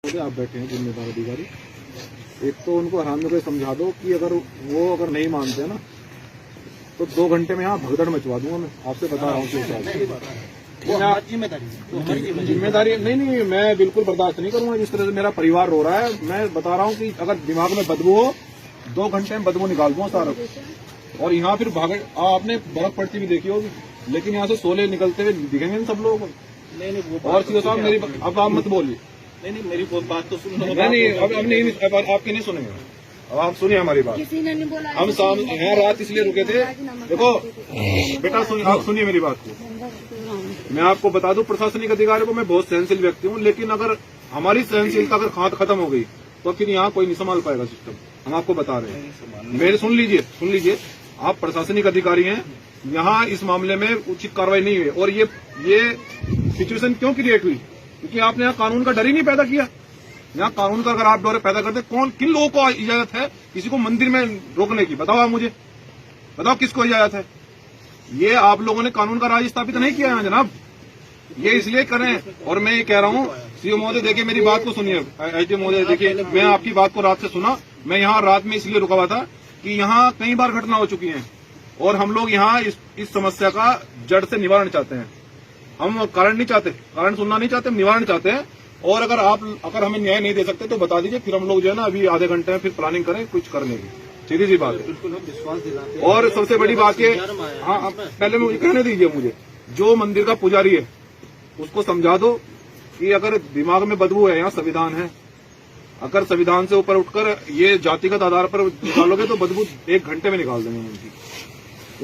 आप बैठे हैं जिम्मेदार अधिकारी, एक तो उनको आराम में कोई समझा दो कि अगर नहीं मानते ना तो 2 घंटे में यहाँ भगदड़ मचवा दूंगा। मैं आपसे बता रहा हूँ जिम्मेदारी नहीं, मैं बिल्कुल बर्दाश्त नहीं करूंगा जिस तरह से मेरा परिवार रो रहा है। मैं बता रहा हूँ कि अगर दिमाग में बदबू हो 2 घंटे में बदबू निकाल दूंगा सारा। और यहाँ फिर आपने बर्फ पड़ती भी देखी होगी, लेकिन यहाँ से शोले निकलते हुए दिखेंगे सब लोगों को। नहीं और सीओ साहब मेरी अब आप मत बोलिए। नहीं मेरी बात तो सुनो। नहीं अब आपकी नहीं सुनेंगे। अब आप सुनिए हमारी बात। हम शाम यहाँ रात इसलिए रुके थे। देखो बेटा आप सुनिए मेरी बात को। मैं आपको बता दूं प्रशासनिक अधिकारी को मैं बहुत सहनशील व्यक्ति हूँ, लेकिन अगर हमारी सहनशीलता अगर खत्म हो गई तो फिर यहाँ कोई नहीं संभाल पाएगा सिस्टम। हम आपको बता रहे हैं। मेरे सुन लीजिए आप प्रशासनिक अधिकारी हैं, यहाँ इस मामले में उचित कार्रवाई नहीं हुई। और ये सिचुएशन क्यों क्रिएट हुई? क्योंकि आपने यहाँ कानून का डर ही नहीं पैदा किया। यहाँ कानून का अगर आप डर पैदा करते, किन लोगों को इजाजत है किसी को मंदिर में रोकने की? बताओ आप मुझे, बताओ किसको इजाजत है? ये आप लोगों ने कानून का राज स्थापित नहीं किया है जनाब, ये इसलिए करें। और मैं ये कह रहा हूँ सीओ महोदय देखिए मेरी बात को सुनिए। एसडीएम महोदय देखिए, मैं आपकी बात को रात से सुना। मैं यहाँ रात में इसलिए रुका हुआ था कि यहाँ कई बार घटना हो चुकी है और हम लोग यहाँ इस समस्या का जड़ से निवारण चाहते हैं। हम कारण नहीं चाहते, कारण सुनना नहीं चाहते, हम निवारण चाहते हैं। और अगर हमें न्याय नहीं दे सकते तो बता दीजिए, फिर हम लोग जो है ना अभी आधे घंटे में फिर प्लानिंग करें कुछ करने की। सीधी सी बात है। विश्वास दिलाते। और सबसे बड़ी बात ये, हाँ पहले मुझे कहने दीजिए, मुझे जो मंदिर का पुजारी है उसको समझा दो कि अगर दिमाग में बदबू है, यहाँ संविधान है, अगर संविधान से ऊपर उठकर ये जातिगत आधार पर निकालोगे तो बदबू 1 घंटे में निकाल देंगे उनकी।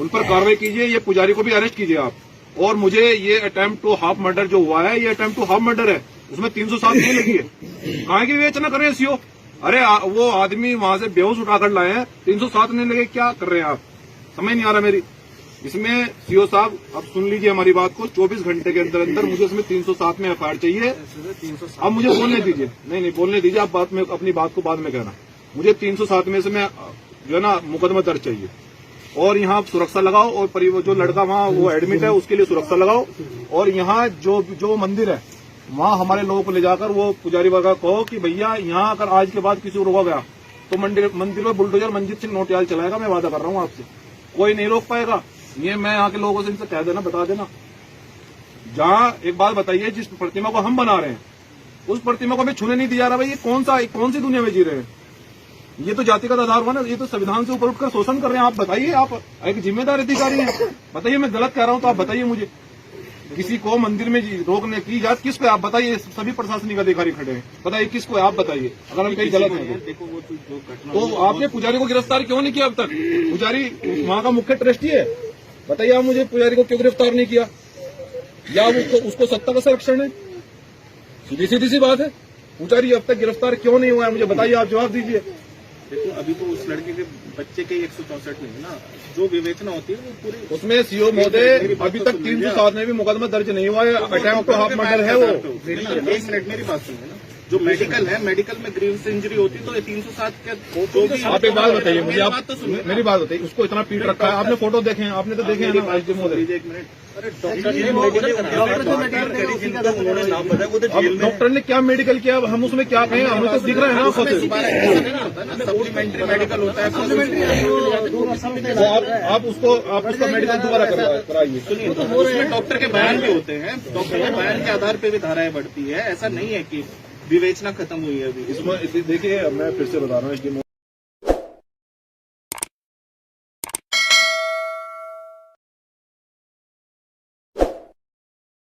उन पर कार्रवाई कीजिए, ये पुजारी को भी अरेस्ट कीजिए आप। और मुझे ये अटेम्प्ट टू हाफ मर्डर जो हुआ है, ये अटेम्प्ट टू हाफ मर्डर है, उसमें 307 नहीं लगी है। कहाँ की विवेचना कर रहे हैं सीओ? अरे वो आदमी वहां से बेहोश उठाकर लाए हैं, 307 नहीं लगे, क्या कर रहे हैं आप? समझ नहीं आ रहा मेरी इसमें। सीओ साहब अब सुन लीजिए हमारी बात को, 24 घंटे के अंदर अंदर मुझे इसमें 307 में एफआईआर चाहिए। अब मुझे बोलने दीजिए। नहीं बोलने दीजिए, आप बात में अपनी बात को बाद में कहना। मुझे 307 में से मैं जो है ना मुकदमा दर्ज चाहिए। और यहाँ सुरक्षा लगाओ, और जो लड़का वहाँ वो एडमिट है उसके लिए सुरक्षा लगाओ। और यहाँ जो मंदिर है वहाँ हमारे लोगों को ले जाकर वो पुजारी वर्ग कहो कि भैया यहाँ अगर आज के बाद किसी को रोका गया तो मंदिर में बुलडोजर मंजीत सिंह नोटियाल चलाएगा। मैं वादा कर रहा हूँ आपसे, कोई नहीं रोक पाएगा। ये मैं यहाँ के लोगों से इनसे कह देना, बता देना। जहाँ एक बात बताइए, जिस प्रतिमा को हम बना रहे हैं उस प्रतिमा को हमें छूने नहीं दिया रहा भाई। ये कौन सी दुनिया में जी रहे हैं? ये तो जातिगत आधार हुआ ना, ये तो संविधान से ऊपर उठकर शोषण कर रहे हैं। आप बताइए, आप एक जिम्मेदार अधिकारी हैं, बताइए मैं गलत कह रहा हूँ तो आप बताइए मुझे। किसी को मंदिर में रोकने की इजाजत किसको? आप बताइए, सभी प्रशासनिक अधिकारी खड़े हैं, बताइए किसको है? आप बताइए अगर हम कहीं गलत हैं तो। आपने पुजारी को गिरफ्तार क्यों नहीं किया अब तक? पुजारी वहाँ का मुख्य ट्रस्टी है, बताइए आप मुझे पुजारी को क्यों गिरफ्तार नहीं किया? या उसको सत्ता का संरक्षण है? सीधी सी बात है। पुजारी अब तक गिरफ्तार क्यों नहीं हुआ है? मुझे बताइए, आप जवाब दीजिए। देखो अभी तो उस लड़के के बच्चे के 164 नहीं है ना, जो विवेचना होती है वो पूरी उसमें सीओ महोदय अभी तक 307 में भी मुकदमा दर्ज नहीं हुआ है। अटेम्प्ट टू हाफ मर्डर है वो। 1 मिनट मेरी बात सुनिए ना, जो मेडिकल है, मेडिकल में ग्रीव्स इंजरी होती है तो 307 के। आप एक बात बताइए मुझे, आप मेरी बात बताइए, उसको इतना पीट रखा है, आपने फोटो देखे हैं? आपने तो देखे हैं ना एसडीएम महोदय? 1 मिनट। अरे डॉक्टर ने क्या मेडिकल किया? हम उसमें क्या कहें? हमें तो दिख रहा है ना। सप्लीमेंट्री मेडिकल होता है, आप उसका मेडिकल दोबारा कराइए। सुनिए, उसमें डॉक्टर के बयान भी होते हैं, डॉक्टर के बयान के आधार पर भी धाराएं बढ़ती है। ऐसा नहीं है कि विवेचना खत्म हुई है अभी। इसमें देखिए, मैं फिर से बता रहा हूँ